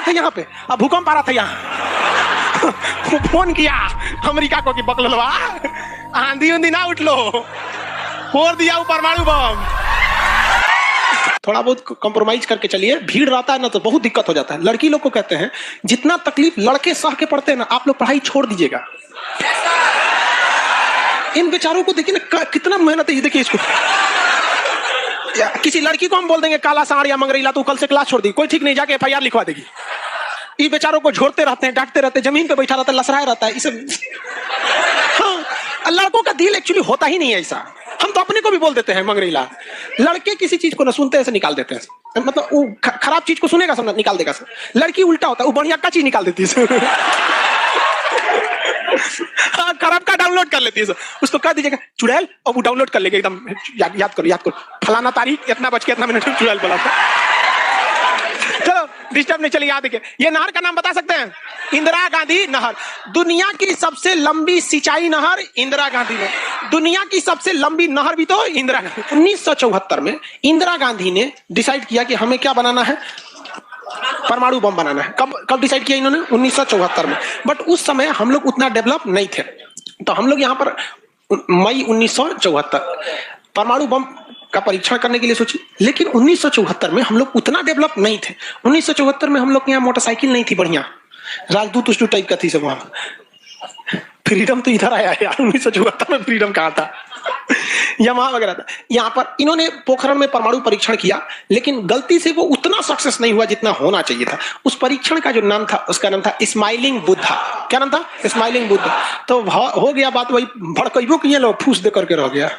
थे यहाँ पे, अब भूकंप आ रहा था यहाँ। फोन किया अमेरिका को कि बकलवा आंधी उंधी ना उठ लो, फोड़ दिया वो परमाणु बम। थोड़ा बहुत कंप्रोमाइज करके चलिए, भीड़ रहता है ना तो बहुत दिक्कत हो जाता है। लड़की लोग को कहते हैं जितना तकलीफ लड़के सह के पढ़ते हैं ना, आप लोग पढ़ाई छोड़ दीजिएगा। इन बेचारों को देखिए ना कितना मेहनत है, देखिए इसको। किसी लड़की को हम बोल देंगे काला सांड या मंगरेला, तो कल से क्लास छोड़ दी, कोई ठीक नहीं, जाके एफआईआर लिखवा देगी। ये बेचारों को झोरते रहते हैं, डांटते रहते हैं, जमीन पे बैठा रहता है, लसराया रहता है। इसे हाँ, लड़कों का दिल एक्चुअली होता ही नहीं है ऐसा। हम तो अपने को भी बोल देते हैं मंगरेला। लड़के किसी चीज को न सुनते ऐसे निकाल देते हैं, मतलब वो खराब चीज को सुनेगा सब निकाल देगा। लड़की उल्टा होता है, वो बढ़िया का चीज निकाल देती है। हाँ, खराब का डाउनलोड कर लेती है। उसको कह दीजिएगा चुड़ैल, और वो डाउनलोड कर लेगा एकदम। याद करो फलाना तारीख इतना बज के इतना मिनट चुड़ैल बोला था। चलो डिस्टर्ब नहीं, चलिए याद देखिए। ये नहर का नाम बता सकते हैं? इंदिरा गांधी नहर। दुनिया की सबसे लंबी सिंचाई नहर इंदिरा गांधी ने। दुनिया की सबसे लंबी नहर भी तो इंदिरा गांधी। 1974 में इंदिरा गांधी ने डिसाइड किया कि हमें क्या बनाना है, परमाणु बम बनाना है। कब डिसाइड किया इन्होंने? 1974 में। बट उस समय हम लोग उतना डेवलप नहीं थे, तो हम लोग यहाँ पर मई 1974 परमाणु बम का परीक्षण करने के लिए सोची। लेकिन 1974 में हम लोग उतना डेवलप नहीं थे। 1974 में हम लोग के यहाँ मोटरसाइकिल नहीं थी बढ़िया, राजदूत उष्टू टाइप का थी सब। वहां फ्रीडम तो इधर आया यार, 1974 में फ्रीडम कहाँ था? यमाहा वगैरह था। यहाँ पर इन्होंने पोखरण में परमाणु परीक्षण किया, लेकिन गलती से वो उतना सक्सेस नहीं हुआ जितना होना चाहिए था। उस परीक्षण का जो नाम था, उसका नाम था स्माइलिंग बुद्धा। क्या नाम था? स्माइलिंग बुद्धा। तो हो गया बात वही, भड़कइबो किए लोग, फूस दे करके रह गया,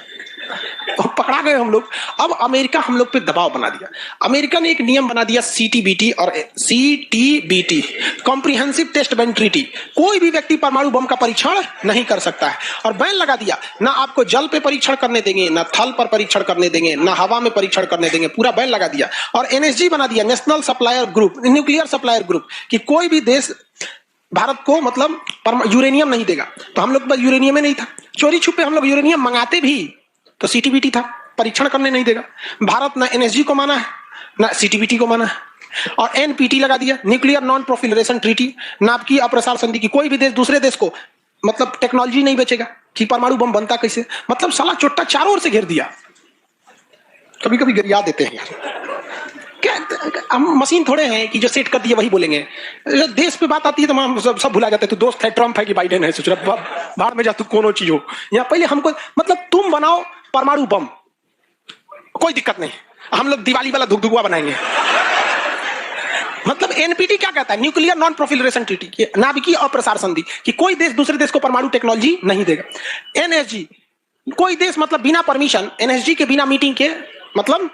पकड़ा गए हम लोग। अब अमेरिका हम लोग पे दबाव बना दिया। अमेरिका ने एक नियम बना दिया, सीटीबीटी और CTBT, comprehensive test ban treaty. कोई भी व्यक्ति परमाणु बम का परीक्षण नहीं कर सकता है, और बैन लगा दिया। ना आपको जल पे परीक्षण करने देंगे, ना थल पर परीक्षण करने देंगे, ना हवा में परीक्षण करने देंगे, पूरा बैन लगा दिया। और एनएसजी बना दिया, national supplier group, nuclear supplier group, कि कोई भी देश भारत को मतलब यूरेनियम नहीं देगा। तो हम लोग पास यूरेनियम ही नहीं था, चोरी छुपे हम लोग यूरेनियम मंगाते भी तो सीटीबीटी था, परीक्षण करने नहीं देगा। भारत ना एनएसजी को माना है, ना सीटीबीटी को माना है। और एनपीटी लगा दिया, न्यूक्लियर नॉन प्रोलिफरेशन ट्रीटी, नाभ की अप्रसार संधि, की कोई भी देश दूसरे देश को मतलब टेक्नोलॉजी नहीं बेचेगा कि परमाणु बम बनता कैसे। मतलब साला चोट्टा चारों ओर से घेर दिया। कभी कभी गरिया देते हैं यार, क्या हम मशीन थोड़े हैं कि जो सेट कर दिए वही बोलेंगे। देश पे बात आती है तो हम सब भुला जाते हैं। तू दोस्त है, ट्रम्प है कि बाइडेन है, सोच रहा बाहर में जा, तू कोनो चीज हो। यहाँ पहले हमको मतलब तुम बनाओ परमाणु बम, कोई दिक्कत नहीं, हम लोग दिवाली वाला धुकधुकुआ बनाएंगे। मतलब एनपीटी क्या कहता है? न्यूक्लियर नॉन प्रोलिफरेशन ट्रीटी, नाभिकीय अप्रसार संधि, कि कोई देश दूसरे देश को परमाणु टेक्नोलॉजी नहीं देगा। एनएसजी, कोई देश मतलब बिना परमिशन, एनएसजी के बिना मीटिंग के मतलब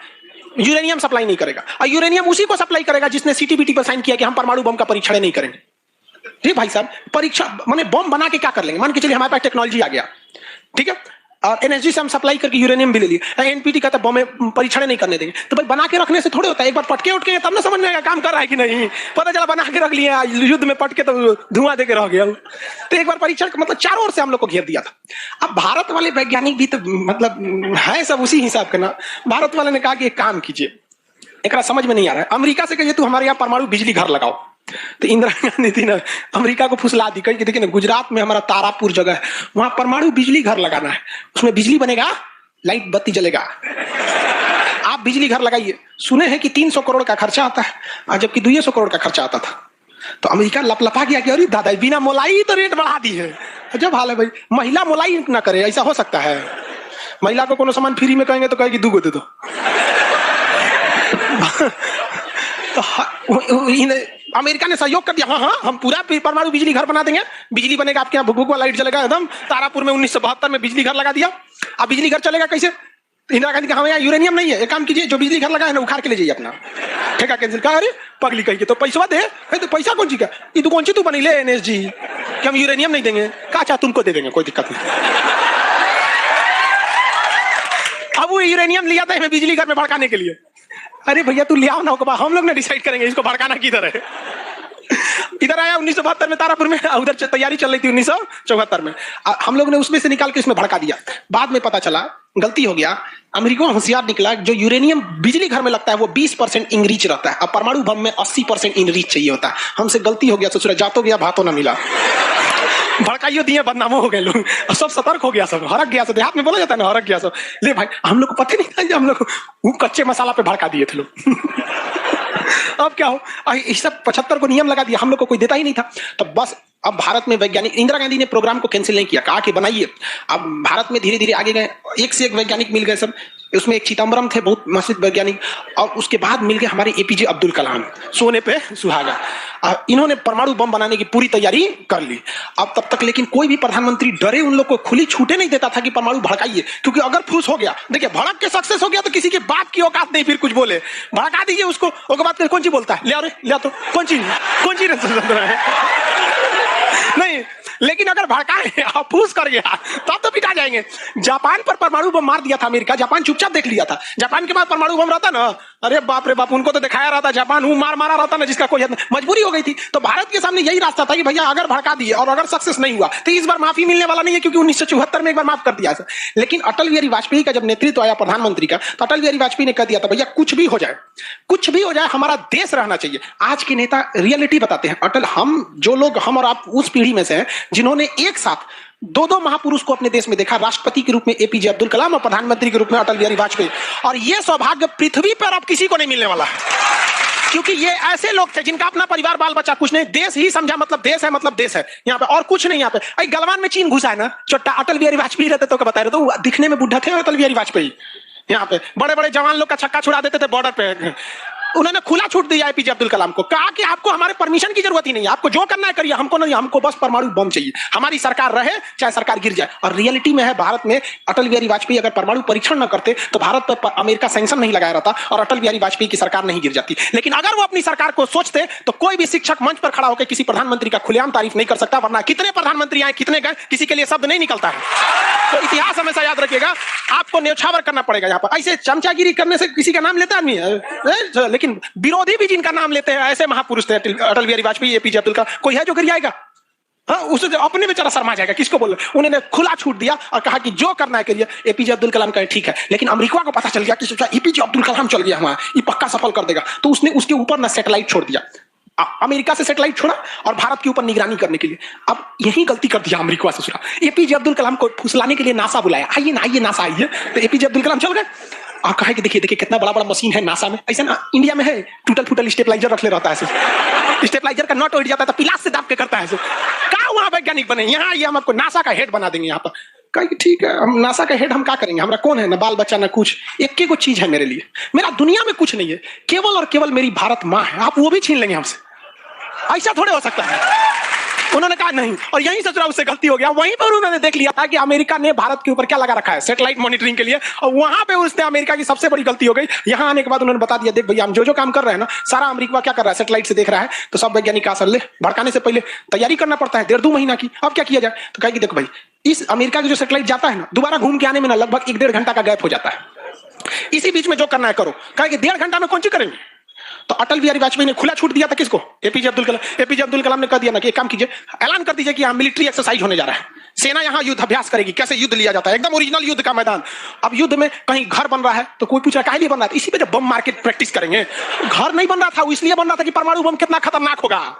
यूरेनियम सप्लाई नहीं करेगा। और यूरेनियम उसी को सप्लाई करेगा जिसने सीटीबीटी पर साइन किया कि हम परमाणु बम का परीक्षण नहीं करेंगे। ठीक भाई साहब, परीक्षा माने बम बना के क्या कर लेंगे? मान के चलिए हमारे पास टेक्नोलॉजी आ गया, ठीक है, और एनर्जी से हम सप्लाई करके यूरेनियम भी ले लिए। एनपीटी कहता है बम में परीक्षण नहीं करने देंगे। तो भाई बना के रखने से थोड़े होता है, एक बार पटके उठके तब ना समझ में आएगा काम कर रहा है कि नहीं। पता चला बना के रख लिया, युद्ध में पटके तो धुआं देके रह गया। तो एक बार परीक्षण मतलब चारों ओर से हम लोग को घेर दिया था। अब भारत वाले वैज्ञानिक भी तो मतलब है सब उसी हिसाब के ना। भारत वाले ने कहा कि एक काम कीजिए, एक समझ में नहीं आ रहा है, अमेरिका से कहिए तू हमारे यहाँ परमाणु बिजली घर लगाओ। तो इंदिरा गांधी थी ना, अमेरिका को फुसला दी, कही देखिए ना गुजरात में हमारा तारापुर जगह है, वहां परमाणु बिजली घर लगाना है, उसमें बिजली बनेगा, लाइट बत्ती जलेगा, आप बिजली घर लगाइए। सुने हैं कि 300 करोड़ का खर्चा आता है, जबकि 200 करोड़ का खर्चा आता था। तो अमेरिका लपलपा गया कि अरे दादा बिना मोलाई तो रेट बढ़ा दी है। जब हाल है भाई, महिला मोलाई ना करे, ऐसा हो सकता है? महिला को कोनो सामान फ्री में कहेंगे तो कहेगी 2 गो दे दो। अमेरिका ने सहयोग कर दिया, हाँ हाँ हम पूरा परमाणु बिजली घर बना देंगे, बिजली बनेगा, आपके यहाँ भुक लाइट जलेगा एकदम। तारापुर में 1972 में बिजली घर लगा दिया। अब बिजली घर चलेगा कैसे? इंदिरा गांधी कहा यहाँ यूरेनियम नहीं है, एक काम कीजिए, जो बिजली घर लगा है ना उखाड़ के ले जाइए अपना, ठेका कैंसिल। कहा अरे पगली कही तो पैसा दे, तो पैसा कौन सी का, ये तो कौन सी तू बनी ले एनएसजी कि हम यूरेनियम नहीं देंगे। कहा चाह तुमको दे देंगे, कोई दिक्कत नहीं। अब वो यूरेनियम लिया था हमें बिजली घर में भड़काने के लिए। अरे भैया तू ले आओ ना, हम लोग ने डिसाइड करेंगे इसको भड़काना किधर है। इधर आया 1972 में तारापुर में, उधर तैयारी चल रही थी 1974 में, हम लोग ने उसमें से निकाल के इसमें भड़का दिया। बाद में पता चला गलती हो गया, अमेरिका होशियार निकला, जो यूरेनियम बिजली घर में लगता है वो 20% इनरिच रहता है, अब परमाणु बम में 80% इनरिच चाहिए होता है। हमसे गलती हो गया, ससुरा जातो गया भातो ना मिला, भड़काइयो दिए, बदनामो हो गए लोग, सब सतर्क हो गया, सब हरक गया, सब देहात में बोला जाता है ना, हरक गया सब। ले भाई, हम लोग को पता नहीं था, हम लोग वो कच्चे मसाला पे भड़का दिए थे लोग। अब क्या हो, इस सब 75 को नियम लगा दिया, हम लोग को कोई देता ही नहीं था। तो बस अब भारत में वैज्ञानिक, इंदिरा गांधी ने प्रोग्राम को कैंसिल नहीं किया, कहा कि बनाइए। अब भारत में धीरे धीरे आगे गए, एक से एक वैज्ञानिक मिल गए सब। उसमें एक चिदम्बरम थे, बहुत मशहूर वैज्ञानिक, और उसके बाद मिल गए हमारे एपीजे अब्दुल कलाम, सोने पे सुहागा। इन्होंने परमाणु बम बनाने की पूरी तैयारी कर ली। अब तब तक लेकिन कोई भी प्रधानमंत्री डरे उन लोग को खुली छूटे नहीं देता था कि परमाणु भड़काइए, क्योंकि अगर फूस हो गया, देखिए भड़क के सक्सेस हो गया तो किसी के बाप की औकात नहीं फिर कुछ बोले, भड़का दीजिए उसको, उसके बाद कौन सी बोलता है, ले तो कौन सी नहीं। लेकिन अगर भड़काए आप फूस कर गया तब तो पिटा जाएंगे। जापान पर परमाणु बम मार दिया था अमेरिका, जापान चुपचाप देख लिया था। जापान के बाद परमाणु बम रहता ना, अरे बाप रे बाप, उनको तो दिखाया रहता, जापान मारा रहता ना, जिसका कोई मजबूरी हो गई थी। तो भारत के सामने यही रास्ता था कि भैया अगर भड़का दिए और अगर सक्सेस नहीं हुआ तो इस बार माफी मिलने वाला नहीं है, क्योंकि 1974 में एक बार माफ कर दिया। लेकिन अटल बिहारी वाजपेयी का जब नेतृत्व आया प्रधानमंत्री का, तो अटल बिहारी वाजपेयी ने कह दिया था भैया कुछ भी हो जाए, कुछ भी हो जाए, हमारा देश रहना चाहिए। आज के नेता रियलिटी बताते हैं। अटल, हम जो लोग, हम और आप उस पीढ़ी में से हैं जिन्होंने एक साथ दो महापुरुष को अपने देश में देखा, राष्ट्रपति के रूप में एपीजे अब्दुल कलाम और प्रधानमंत्री के रूप में अटल बिहारी वाजपेयी। और यह सौभाग्य पृथ्वी पर अब किसी को नहीं मिलने वाला है, क्योंकि ये ऐसे लोग थे जिनका अपना परिवार बाल बच्चा कुछ नहीं, देश ही समझा, मतलब देश है, मतलब देश है यहाँ पे, और कुछ नहीं। यहाँ पे गलवान में चीन घुसा है ना, छोटा अटल बिहारी वाजपेयी रहते तो क्या बता रहे, तो दिखने में बुढ़ा थे अटल बिहारी वाजपेयी। यहाँ पे बड़े बड़े जवान लोग का छक्का छुड़ा देते थे बॉर्डर पे। उन्होंने खुला छूट दिया एपीजे अब्दुल कलाम को, कहा कि आपको हमारे परमिशन की जरूरत ही नहीं है, आपको जो करना है करिए, हमको नहीं, हमको बस परमाणु बम चाहिए, हमारी सरकार रहे चाहे सरकार गिर जाए। और रियलिटी में है, भारत में अटल बिहारी वाजपेयी अगर परमाणु परीक्षण न करते तो भारत पर अमेरिका सैंक्शन नहीं लगाया रहता और अटल बिहारी वाजपेयी की सरकार नहीं गिर जाती। लेकिन अगर वो अपनी सरकार को सोचते तो कोई भी शिक्षक मंच पर खड़ा होकर किसी प्रधानमंत्री का खुलेआम तारीफ नहीं कर सकता, वरना कितने प्रधानमंत्री आए, कितने गए, किसी के लिए शब्द नहीं निकलता है। तो इतिहास हमेशा याद रखिएगा, आपको न्यौछावर करना पड़ेगा। यहाँ पर ऐसे चमचागिरी करने से किसी का नाम लेता आदमी है, लेकिन विरोधी जिनका नाम लेते हैं ऐसे महापुरुष थे अटल बिहारी वाजपेयी, एपीजे अब्दुल कलाम। कोई है जो गिर जाएगा? हाँ, उसे अपने बेचारा शर्मा जाएगा, किसको बोल रहे। उन्होंने खुला छूट दिया और कहा कि जो करना है करिए। एपीजे अब्दुल कलाम कहे ठीक है, लेकिन अमेरिका को पता चल गया कि सोचा एपीजे अब्दुल कलाम चल गया वहां, ये पक्का सफल कर देगा, तो उसने उसके ऊपर ना सैटेलाइट छोड़ दिया, अमेरिका से सैटेलाइट छोड़ा और भारत के ऊपर निगरानी करने के लिए। अब यही गलती कर दिया अमेरिका से। एपीजे अब्दुल कलाम को फुसलाने के लिए नासा बुलाया, आइए ना, आइए नासा आइए, तो एपीजे अब्दुल कलाम चल गए और कहा कि देखिए देखिए कितना बड़ा बड़ा मशीन है नासा में। ऐसा ना इंडिया में है, टूटल फूटल स्टेबलाइजर रख ले रहता है, स्टेबलाइजर का नट उठ जाता है तो पिलास से दाब के करता है। कहा वहां वैज्ञानिक बने, यहाँ ये हम आपको नासा का हेड बना देंगे। यहाँ पर कहा कि ठीक है, हम नासा का हेड हम क्या करेंगे, हमारा कौन है, ना बाल बच्चा ना कुछ, एक ही चीज है मेरे लिए, मेरा दुनिया में कुछ नहीं है, केवल और केवल मेरी भारत माँ है, आप वो भी छीन लेंगे हमसे, ऐसा थोड़े हो सकता है। उन्होंने कहा नहीं, और यहीं से उससे गलती हो गया। वहीं पर उन्होंने देख लिया था कि अमेरिका ने भारत के ऊपर क्या लगा रखा है, सैटेलाइट मॉनिटरिंग के लिए, और वहां पे उसने अमेरिका की सबसे बड़ी गलती हो गई। यहां आने के बाद उन्होंने बता दिया, देख भैया हम जो काम कर रहे हैं ना, सारा अमेरिका क्या कर रहा है, सैटेलाइट से देख रहा है। तो सब वैज्ञानिक असर ले, भड़काने से पहले तैयारी करना पड़ता है 1.5-2 महीना की। अब क्या किया जाए, तो कहा कि देखो भाई, इस अमेरिका का जो सैटेलाइट जाता है ना, दोबारा घूम के आने में ना लगभग 1-1.5 घंटा का गैप हो जाता है। इसी बीच में जो करना है करो। कहा कि 1.5 घंटा में कौन सी करेंगे। तो अटल बिहारी वाजपेयी ने खुला छूट दिया था किसको, एपीजे अब्दुल कलाम। एपीजे अब्दुल कलाम ने कह दिया ना कि एक काम कीजिए, ऐलान कर दीजिए कि यहाँ मिलिट्री एक्सरसाइज होने जा रहा है, सेना यहाँ युद्ध अभ्यास करेगी, कैसे युद्ध लिया जाता है, एकदम ओरिजिनल युद्ध का मैदान। अब युद्ध में कहीं घर बन रहा है तो कोई पूछ रहा है काहे लिए बन रहा है, इसी पे जब बम मार के प्रैक्टिस करेंगे। घर नहीं बन रहा था, वो इसलिए बन रहा था कि परमाणु बम कितना खतरनाक होगा।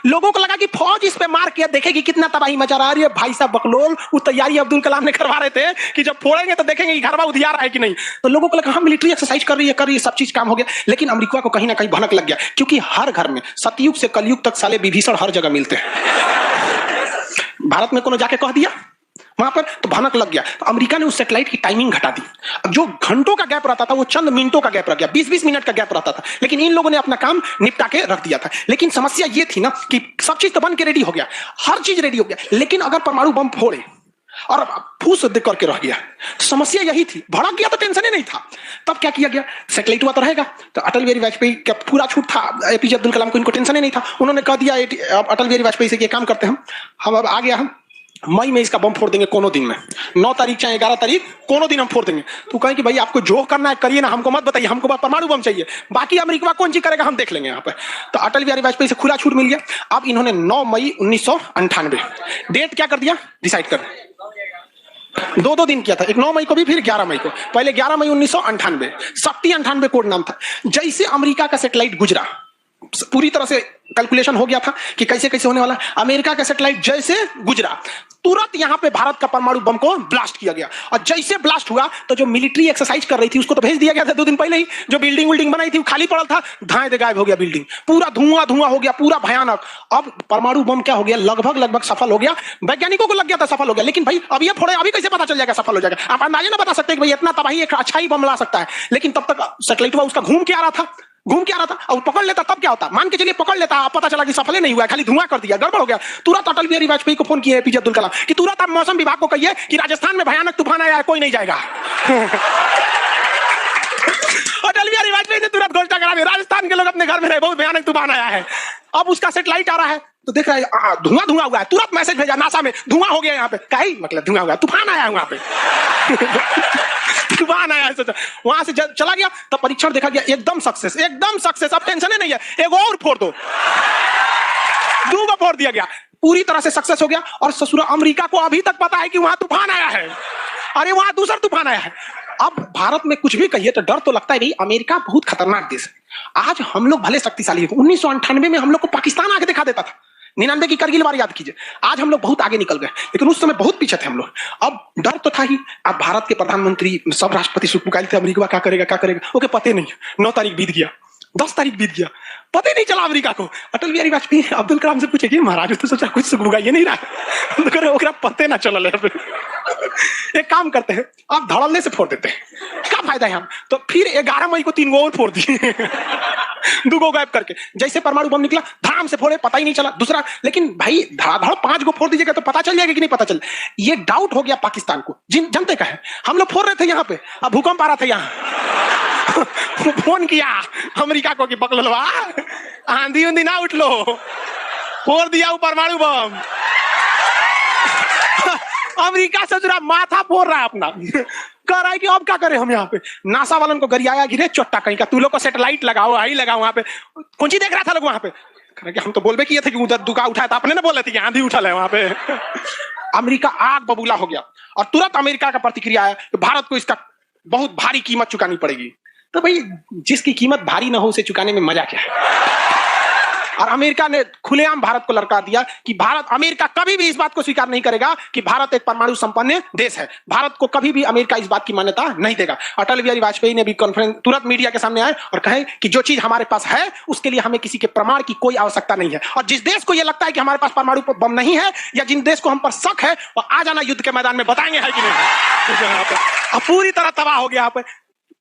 लोगों को लगा कि फौज इस पे मार के देखेगी कितना तबाही मचा रहा है। भाई साहब बकलोल, वो तैयारी अब्दुल कलाम ने करवा रहे थे कि जब फोड़ेंगे तो देखेंगे कि घरवा उधियार है कि नहीं। तो लोगों को लगा हाँ मिलिट्री एक्सरसाइज कर रही है, सब चीज काम हो गया। लेकिन अमेरिका को कहीं ना कहीं भनक लग गया, क्योंकि हर घर में सतयुग से कलयुग तक साले विभीषण हर जगह मिलते हैं। भारत में कोनो जाके कह दिया वहां पर तो भनक लग गया। तो अमेरिका ने उस सैटेलाइट की टाइमिंग घटा दी। अब जो घंटों का गैप रहता था वो चंद मिनटों का गैप रह गया, 20-20 मिनट का गैप रहता था। लेकिन इन लोगों ने अपना काम निपटा के रख दिया था। लेकिन समस्या ये थी ना कि सब चीज तो बन के रेडी हो गया, हर चीज रेडी हो गया, लेकिन अगर परमाणु बम फोड़े और फूस करके रह गया, समस्या यही थी। भड़क गया तो टेंशन ही नहीं था। तब क्या किया गया, सैटेलाइट हुआ तो रहेगा। तो अटल बिहारी वाजपेयी का पूरा छूट था, एपीजे अब्दुल कलाम को इनको टेंशन ही नहीं था। उन्होंने कह दिया अटल बिहारी वाजपेयी से काम करते हैं हम अब आ गया, हम मई में इसका बम फोड़ देंगे कोनो दिन में, 9 तारीख चाहे 11 तारीख कोनो दिन हम फोड़ देंगे। तो कहें कि भाई आपको जो करना है करिए ना, हमको मत बताइए, हमको परमाणु बम चाहिए, बाकी अमेरिका कौन सी करेगा हम देख लेंगे। यहाँ पे तो अटल बिहारी वाजपेयी से खुला छूट मिल गया। अब इन्होंने 9 मई 1998 डेट क्या कर दिया, डिसाइड कर दो दिन किया था, एक 9 मई को भी, फिर 11 मई को। पहले 11 मई 1998, शक्ति 98 कोड नाम था। जैसे अमेरिका का सैटेलाइट गुजरा, पूरी तरह से कैलकुलेशन हो गया था कि कैसे कैसे होने वाला। अमेरिका का सैटेलाइट जैसे गुजरा, तुरंत यहां पे भारत का परमाणु बम को ब्लास्ट किया गया। और जैसे ब्लास्ट हुआ तो जो मिलिट्री एक्सरसाइज कर रही थी उसको तो भेज दिया गया था 2 दिन पहले ही। जो बिल्डिंग बनाई थी वो खाली पड़ा था, धाए दे गायब हो गया बिल्डिंग, पूरा धुआं हो गया, पूरा भयानक। अब परमाणु बम क्या हो गया, लगभग सफल हो गया। वैज्ञानिकों को लग गया था सफल हो गया, लेकिन भाई अब ये फोड़े, अभी कैसे पता चल जाएगा सफल हो जाएगा? आप अंदाजा ना बता सकते कि भाई इतना तबाही एक अच्छा ही बम ला सकता है। लेकिन तब तक सैटेलाइट उसका घूम के आ रहा था और पकड़ लेता तब क्या होता? मान के चलिए पकड़ लेता, पता चला कि सफल नहीं हुआ, खाली धुआं कर दिया, गड़बड़ हो गया। तुरंत अटल बिहारी वाजपेयी को फोन किए एपीजे अब्दुल कलाम कि तुरंत आप मौसम विभाग को कहिए कि राजस्थान में भयानक तूफान आया है, कोई नहीं जाएगा। अटल बिहारी वाजपेयी ने तुरंत घोषणा करा दी, राजस्थान के लोग अपने घर में रहे, बहुत भयानक तूफान आया है। अब उसका सैटेलाइट आ रहा है तो देख रहा है धुआं हुआ है, तुरंत मैसेज भेजा नासा में, धुआं हो गया यहाँ पे। कहीं मतलब धुआं हुआ, तूफान आया है वहां पे। तूफान आया है, वहां से चला गया, तब परीक्षण देखा गया, एकदम सक्सेस। अब टेंशन ही नहीं है, एक और फोड़ दो, 2 को फोड़ दिया गया, पूरी तरह से सक्सेस हो गया। और ससुरा अमेरिका को अभी तक पता है कि वहां तूफान आया है, अरे वहां दूसरा तूफान आया है। अब भारत में कुछ भी कहिए तो डर तो लगता है नहीं, अमेरिका बहुत खतरनाक देश है। आज हम लोग भले शक्तिशाली है, 1998 में हम लोग को पाकिस्तान आके दिखा देता था, 99 की करगिल वार याद कीजिए। आज हम लोग बहुत आगे निकल गए, लेकिन उस समय बहुत पीछे थे हम लोग। अब डर तो था ही। अब भारत के प्रधानमंत्री सब राष्ट्रपति सुखपुकारी थे, अमेरिका क्या करेगा, ओके पते नहीं। 9 तारीख बीत गया, 10 तारीख बीत गया, पता ही नहीं चला अमेरिका को। अटल बिहारी वाजपेयी अब्दुल कलाम से पूछे कि महाराज तो सोचा कुछ सुख ये नहीं रहा, पते ना चल। एक काम करते हैं, आप धड़ल्ले से फोड़ देते हैं, क्या फायदा है हम? तो फिर 11 मई को 3 गो और फोड़ दिए, 2 गो गायब करके। जैसे परमाणु बम निकला, धाम से फोड़े, पता ही नहीं चला दूसरा। लेकिन भाई धड़ाधड़ 5 गो फोड़ दीजिएगा तो पता चल जाएगा कि नहीं पता चल। ये डाउट हो गया पाकिस्तान को, जनते का है। हम लोग फोड़ रहे थे यहाँ पे, अब भूकंप आ रहा था यहाँ। फोन किया अमेरिका को कि पकड़वा, आंधी उंधी ना उठ लो, फोड़ दिया वो परमाणु बम। अमेरिका से जरा माथा फोड़ रहा है अपना, कह रहा है कि अब क्या करें हम यहाँ पे। नासा वालन को गरियाया, गिरे चोट्टा कहीं का, तू लोग को सैटेलाइट लगाओ, आई लगाओ वहां पे। कौन सी देख रहा था लोग वहां पे? कि हम तो बोलबे किए थे कि उधर दुका उठाया था, अपने ना बोले थे कि आंधी उठा है वहां पे। अमेरिका आग बबूला हो गया और तुरंत अमेरिका का प्रतिक्रिया आया कि भारत को इसका बहुत भारी कीमत चुकानी पड़ेगी। तो भाई जिसकी कीमत भारी ना हो उसे चुकाने में मजा क्या है? और अमेरिका ने खुलेआम भारत को ललकार दिया कि अमेरिका कभी भी इस बात को स्वीकार नहीं करेगा कि भारत एक परमाणु संपन्न देश है। भारत को कभी भी अमेरिका इस बात की मान्यता नहीं देगा। अटल बिहारी वाजपेयी ने भी कॉन्फ्रेंस तुरंत मीडिया के सामने आए और कहे कि जो चीज हमारे पास है उसके लिए हमें किसी के प्रमाण की कोई आवश्यकता नहीं है। और जिस देश को यह लगता है कि हमारे पास परमाणु बम नहीं है या जिन देश को हम पर शक है वो आ जाना युद्ध के मैदान में, बताएंगे है कि नहीं। अब पूरी तरह तबाह हो गया।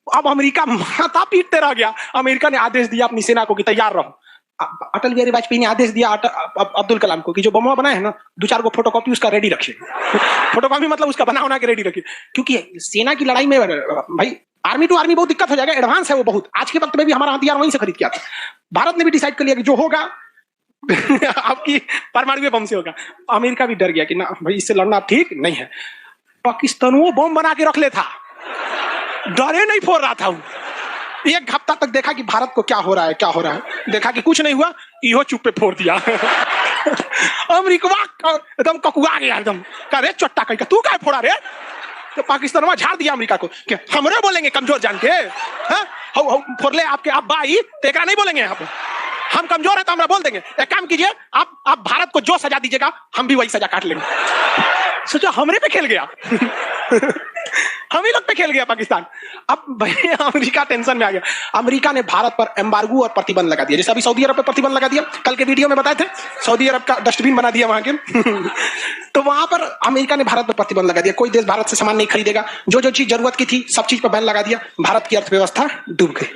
अब अमेरिका माथा पीटते रह गया। अमेरिका ने आदेश दिया अपनी सेना को कि तैयार रहो। अटल बिहारी वाजपेयी ने आदेश दिया अब्दुल कलाम को कि जो बम बनाए हैं ना, 2-4 गो फोटोकॉपी उसका रेडी रखिए। फोटोकॉपी मतलब उसका बना के रेडी रखिए, क्योंकि सेना की लड़ाई में भाई आर्मी टू आर्मी बहुत दिक्कत हो जाएगा, एडवांस है वो बहुत। आज के वक्त में भी हमारा हथियार वहीं से खरीद किया था। भारत ने भी डिसाइड कर लिया कि जो होगा आपकी परमाणु बम से होगा। अमेरिका भी डर गया कि ना भाई इससे लड़ना ठीक नहीं है। पाकिस्तान वो बम बना के रख ले था, डरे नहीं फोड़ रहा था वो। 1 हफ्ता तक देखा कि भारत को क्या हो रहा है, देखा कि कुछ नहीं हुआ, इहो चुप पे फोड़ दिया। अमेरिका एकदम ककुआ गया, एकदम कह रे चट्टा कहीं का तू क्या फोड़ा रे। तो पाकिस्तान में झाड़ दिया अमेरिका को कि हमरे बोलेंगे कमजोर जान के, फोड़ ले आपके आप भाई तेकरा नहीं बोलेंगे यहाँ पे, हम कमजोर है तो हमरा बोल देंगे। एक काम कीजिए, आप भारत को जो सजा दीजिएगा हम भी वही सजा काट लेंगे। सोचो हमरे पे खेल गया। हम ही लोग पे खेल गया पाकिस्तान। अब भाई अमेरिका टेंशन में आ गया। अमेरिका ने भारत पर एम्बार्गो और प्रतिबंध लगा दिया, जैसे अभी सऊदी अरब पे प्रतिबंध लगा दिया, कल के वीडियो में बताए थे, सऊदी अरब का डस्टबिन बना दिया वहां के। तो वहां पर अमेरिका ने भारत पर प्रतिबंध लगा दिया, कोई देश भारत से सामान नहीं खरीदेगा, जो चीज जरूरत की थी सब चीज पर बैन लगा दिया। भारत की अर्थव्यवस्था डूब गई,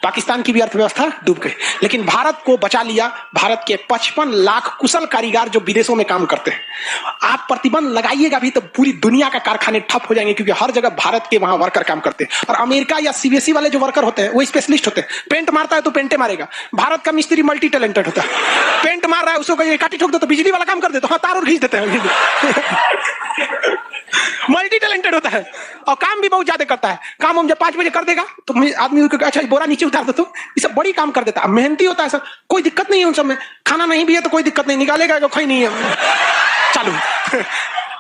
पाकिस्तान की भी अर्थव्यवस्था डूब गई, लेकिन भारत को बचा लिया भारत के 55 लाख कुशल कारीगर जो विदेशों में काम करते हैं। आप प्रतिबंध लगाइएगा भी तो पूरी दुनिया का कारखाने ठप हो जाएंगे, क्योंकि हर जगह भारत के वहां वर्कर काम करते हैं। और अमेरिका या सीबीएसई वाले जो वर्कर होते हैं वो स्पेशलिस्ट होते हैं, पेंट मारता है तो पेंटे मारेगा। भारत का मिस्त्री मल्टी टैलेंटेड होता है, पेंट मार रहा है उसको काटी ठोक दो तो बिजली वाला काम कर देते, हाँ तार और खींच देते हैं। मल्टी टैलेंटेड होता है और काम भी बहुत ज्यादा करता है। काम हम जब 5 बजे कर देगा तो आदमी अच्छा बोरा नीचे उतार दो, ये सब बड़ी काम कर देता है, मेहनती होता है सर, कोई दिक्कत नहीं है उन सब में। खाना नहीं भी है तो कोई दिक्कत नहीं, निकालेगा कोई नहीं है, चालू।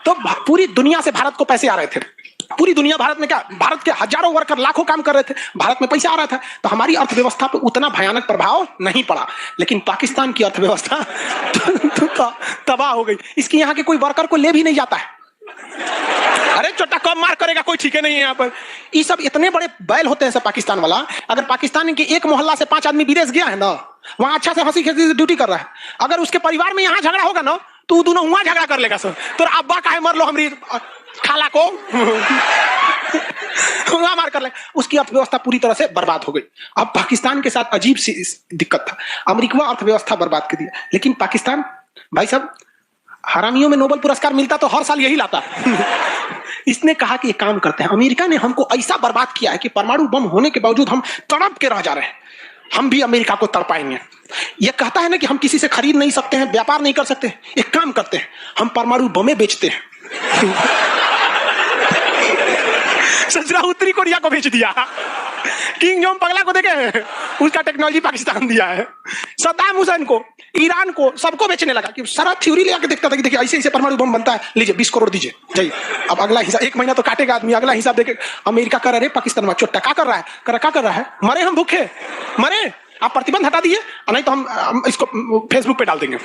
तो पूरी दुनिया से भारत को पैसे आ रहे थे, पूरी दुनिया, भारत में क्या, भारत के हजारों वर्कर लाखों काम कर रहे थे, भारत में पैसा आ रहा था, तो हमारी अर्थव्यवस्था पर उतना भयानक प्रभाव नहीं पड़ा। लेकिन पाकिस्तान की अर्थव्यवस्था तो तबाह हो गई। इसकी यहाँ के कोई वर्कर को ले भी नहीं जाता है। अरे छोटा कम मार करेगा कोई, ठीक है नहीं है यहाँ पर। ये सब इतने बड़े बैल होते हैं सब पाकिस्तान वाला। अगर पाकिस्तान के एक मोहल्ला से 5 आदमी विदेश गया है ना, वहां अच्छा से हंसी खेसी से ड्यूटी कर रहा है, अगर उसके परिवार में यहाँ झगड़ा होगा ना, तो दोनों वहां झगड़ा कर लेगा सर। तो अब्बा काहे मर लो हमारी खाला को मार कर ले। उसकी अर्थव्यवस्था पूरी तरह से बर्बाद हो गई। अब पाकिस्तान के साथ अजीब सी दिक्कत था, अमेरिका अर्थव्यवस्था बर्बाद कर दिया। लेकिन पाकिस्तान, भाई साहब, हरामियों में नोबेल पुरस्कार मिलता तो हर साल यही लाता। इसने कहा कि ये काम करते हैं, अमेरिका ने हमको ऐसा बर्बाद किया है कि परमाणु बम होने के बावजूद हम तड़प के रह जा रहे हैं, हम भी अमेरिका को तड़पाएंगे। ये कहता है ना कि हम किसी से खरीद नहीं सकते हैं, व्यापार नहीं कर सकते, एक काम करते हैं, हम परमाणु बमें बेचते हैं। ससुरा उत्तरी कोरिया को बेच दिया, किंग जोंग पगला को देखे, उसका टेक्नोलॉजी पाकिस्तान दिया है। सद्दाम हुसैन को, ईरान को, सबको बेचने लगा कि सारा थ्योरी ले आके देखता था कि देखिए ऐसे ऐसे परमाणु बम बनता है, लीजिए 20 करोड़ दीजिए जाइए। अब अगला हिसाब, 1 महीना तो काटेगा आदमी, अगला हिसाब देखे। अमेरिका कर रहे पाकिस्तान में चोट्टा क्या कर रहा है, क्या कर रहा है, मरे हम भूखे मरे, आप प्रतिबंध हटा दीजिए, नहीं तो हम इसको फेसबुक पे डाल देंगे।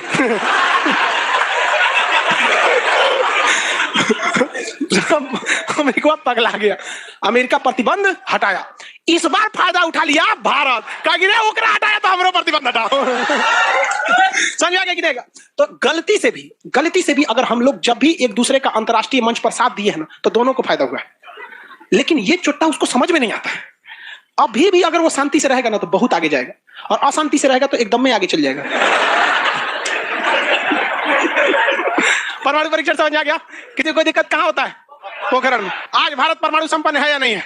अमेरिका पगला गया, अमेरिका प्रतिबंध हटाया। इस बार फायदा उठा लिया भारत, कहा गिरे ओकरा हटाया तो हमरो प्रतिबंध हटाओ। समझ आ गया कि नहीं? तो गलती से भी अगर हम लोग जब भी एक दूसरे का अंतर्राष्ट्रीय मंच पर साथ दिए हैं ना, तो दोनों को फायदा हुआ है। लेकिन ये चुट्टा उसको समझ में नहीं आता है। अभी भी अगर वो शांति से रहेगा ना तो बहुत आगे जाएगा, और अशांति से रहेगा तो एकदम में आगे चल जाएगा। परमाणु परीक्षण समझ आ गया? किसी कोई दिक्कत कहां होता है? पोखरण में। आज भारत परमाणु संपन्न है या नहीं है?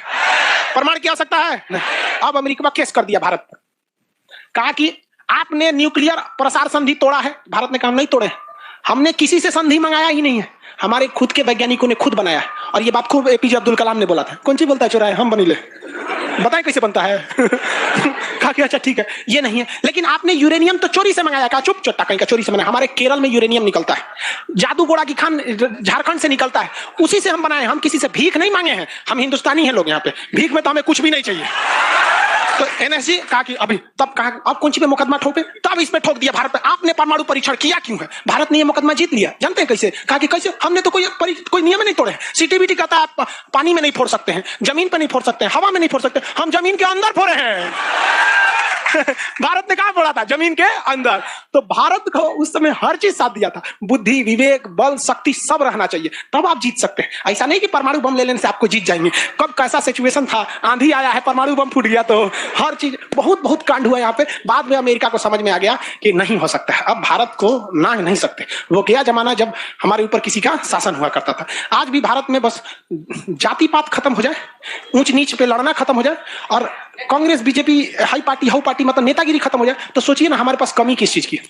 परमाणु की आवश्यकता है? नहीं। अब अमेरिका केस कर दिया भारत पर, कहा कि आपने न्यूक्लियर प्रसार संधि तोड़ा है। भारत ने कहा नहीं तोड़े, हमने किसी से संधि मंगाया ही नहीं है, हमारे खुद के वैज्ञानिकों ने खुद बनाया है। और ये बात खूब एपीजे अब्दुल कलाम ने बोला था। कौन सी बोलता है चोरा है, हम बनी ले, बताए कैसे बनता है। कहा कि अच्छा ठीक है, ये नहीं है, लेकिन आपने यूरेनियम तो चोरी से मंगाया। कहा चुप चट्टा कहीं का, चोरी से मंगाया। हमारे केरल में यूरेनियम निकलता है, जादू गोड़ा की खान झारखंड से निकलता है, उसी से हम बनाए। हम किसी से भीख नहीं मांगे हैं, हम हिंदुस्तानी हैं लोग, यहाँ पे भीख में तो हमें कुछ भी नहीं चाहिए। तो एनएसजी कहा कि अभी, तब कहा अब कौन सी पे मुकदमा ठोके, तब इस पे ठोक दिया भारत पे। आपने परमाणु परीक्षण किया क्यों है? भारत ने ये मुकदमा जीत लिया। जानते हैं कैसे? कहा कि कैसे, हमने तो कोई नियम नहीं तोड़े। सीटीबीटी कहता है आप पानी में नहीं फोड़ सकते हैं, जमीन पे नहीं फोड़ सकते हैं, हवा में नहीं फोड़ सकते, हम जमीन के अंदर फोड़े हैं। भारत ने कहा फोड़ा था? जमीन के अंदर। तो भारत को उस समय हर चीज साथ दिया था, बुद्धि, विवेक, बल, शक्ति सब रहना चाहिए, तब आप जीत सकते हैं। ऐसा नहीं कि परमाणु बम ले लेने से आपको जीत जाएंगे। कब कैसा सिचुएशन था, आंधी आया है, परमाणु बम फूट गया, तो हर चीज बहुत कांड हुआ यहाँ पे। बाद में अमेरिका को समझ में आ गया कि नहीं हो सकता है, अब भारत को ना नहीं सकते। वो गया जमाना जब हमारे ऊपर किसी का शासन हुआ करता था। आज भी भारत में बस जाति पात खत्म हो जाए, ऊंच नीच पे लड़ना खत्म हो जाए, और Congress BJP high party how party मतलब नेतागिरी खत्म हो जाए, तो सोचिए ना हमारे पास कमी किस चीज की है।